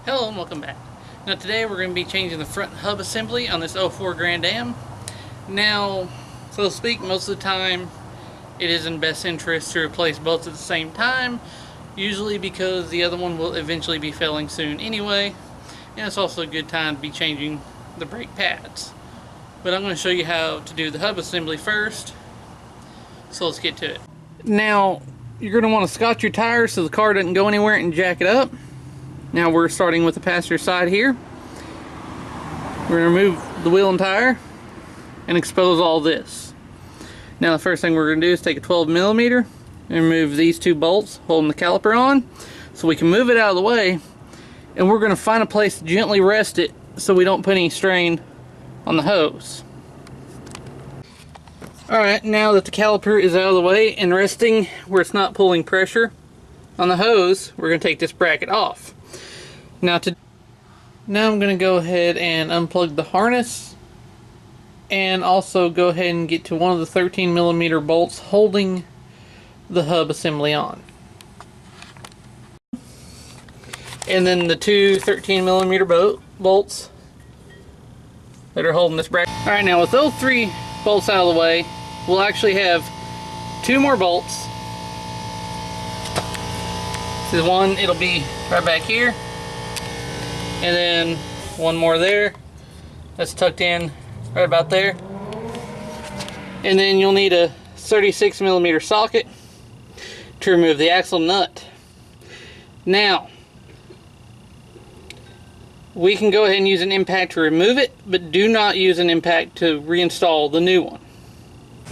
Hello and welcome back. Now today we're going to be changing the front hub assembly on this 04 Grand Am. Now, so to speak, most of the time it is in best interest to replace both at the same time, usually because the other one will eventually be failing soon anyway, and it's also a good time to be changing the brake pads. But I'm going to show you how to do the hub assembly first, so let's get to it. Now, you're going to want to scotch your tires so the car doesn't go anywhere and jack it up. Now we're starting with the passenger side here. We're going to remove the wheel and tire and expose all this. Now the first thing we're going to do is take a 12mm and remove these two bolts holding the caliper on so we can move it out of the way, and we're going to find a place to gently rest it so we don't put any strain on the hose. Alright, now that the caliper is out of the way and resting where it's not pulling pressure on the hose, we're going to take this bracket off. Now I'm going to go ahead and unplug the harness and also go ahead and get to one of the 13mm bolts holding the hub assembly on. And then the two 13mm bolts that are holding this bracket. Alright, now with those three bolts out of the way, we'll actually have two more bolts. See the one, it'll be right back here. And then one more there. That's tucked in right about there. And then you'll need a 36mm socket to remove the axle nut. Now, we can go ahead and use an impact to remove it, but do not use an impact to reinstall the new one.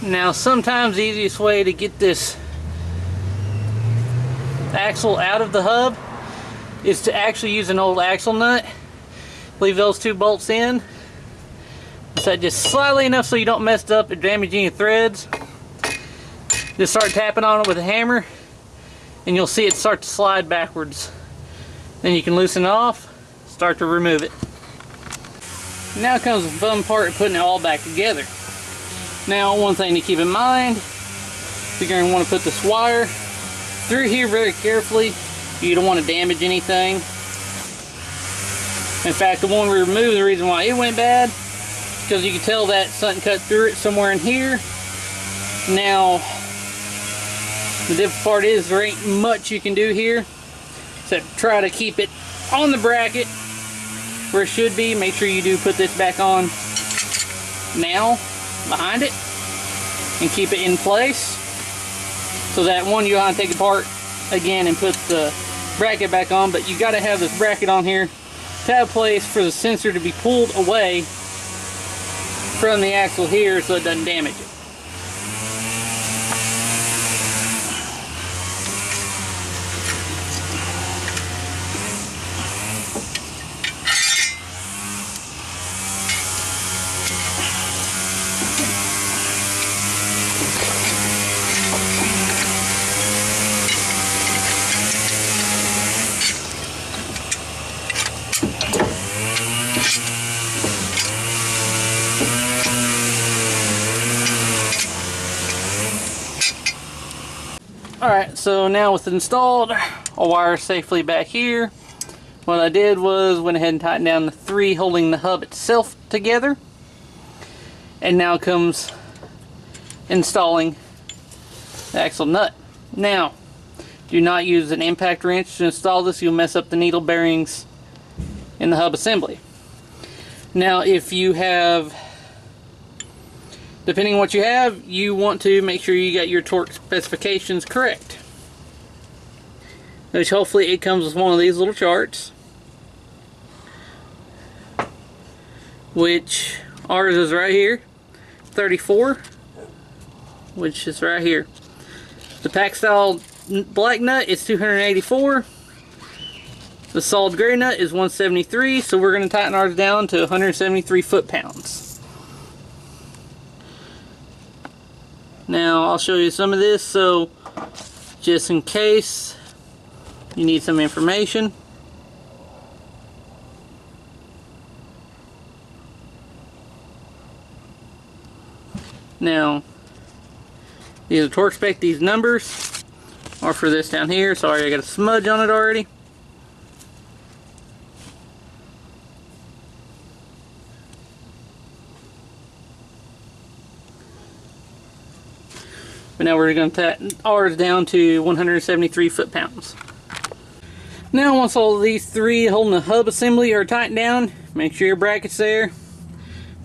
Now, sometimes the easiest way to get this axle out of the hub is to actually use an old axle nut. Leave those two bolts in. Set just slightly enough so you don't mess up or damage any threads. Just start tapping on it with a hammer and you'll see it start to slide backwards. Then you can loosen it off, start to remove it. Now comes the fun part of putting it all back together. Now, one thing to keep in mind, you're going to want to put this wire through here very carefully. You don't want to damage anything. In fact, the one we removed, the reason why it went bad, because you can tell that something cut through it somewhere in here. Now, the difficult part is there ain't much you can do here, except try to keep it on the bracket where it should be. Make sure you do put this back on now, behind it, and keep it in place. So that one, you want to take it apart again and put the bracket back on, but you got to have this bracket on here to have a place for the sensor to be pulled away from the axle here so it doesn't damage it. Alright, so now with it installed, I'll wire safely back here. What I did was went ahead and tightened down the three holding the hub itself together. And now comes installing the axle nut. Now, do not use an impact wrench to install this. You'll mess up the needle bearings in the hub assembly. Now, if you have, depending on what you have, you want to make sure you got your torque specifications correct. Which hopefully it comes with one of these little charts. Which ours is right here, 34, which is right here. The pack style black nut is 284. The solid gray nut is 173, so we're going to tighten ours down to 173 foot-pounds. Now I'll show you some of this, so just in case you need some information. Now, these are torque spec, these numbers are for this down here. Sorry, I got a smudge on it already. But now we're going to tighten ours down to 173 foot-pounds. Now once all of these three holding the hub assembly are tightened down, make sure your bracket's there.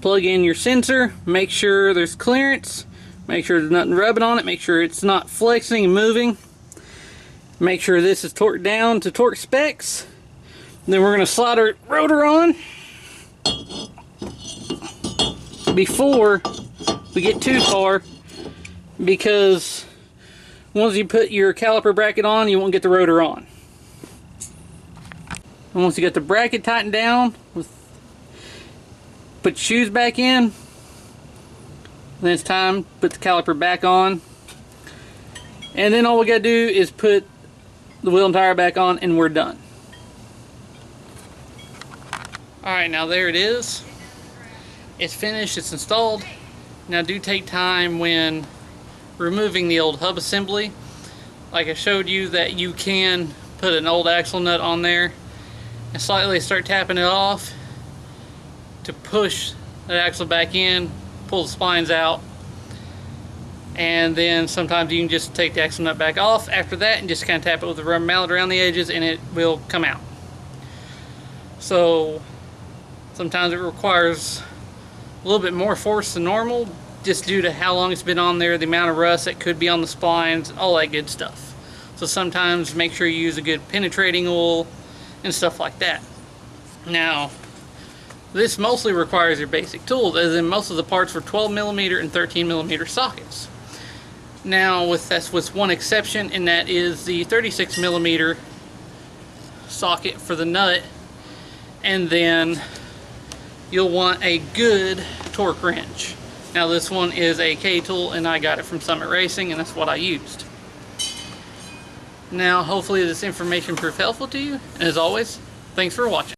Plug in your sensor, make sure there's clearance, make sure there's nothing rubbing on it, make sure it's not flexing and moving. Make sure this is torqued down to torque specs. Then we're going to slide our rotor on before we get too far, because once you put your caliper bracket on, you won't get the rotor on. And once you get the bracket tightened down, put your shoes back in, then it's time to put the caliper back on. And then all we gotta do is put the wheel and tire back on and we're done. Alright, now there it is. It's finished, it's installed. Now do take time when removing the old hub assembly. Like I showed you, that you can put an old axle nut on there and slightly start tapping it off to push that axle back in, pull the splines out, and then sometimes you can just take the axle nut back off after that and just kind of tap it with a rubber mallet around the edges and it will come out. So sometimes it requires a little bit more force than normal, just due to how long it's been on there, the amount of rust that could be on the splines, all that good stuff. So sometimes make sure you use a good penetrating oil and stuff like that. Now, this mostly requires your basic tools, as in most of the parts were 12mm and 13mm sockets. Now, that's with one exception, and that is the 36mm socket for the nut. And then you'll want a good torque wrench. Now, this one is a K-tool, and I got it from Summit Racing, and that's what I used. Now, hopefully this information proved helpful to you, and as always, thanks for watching.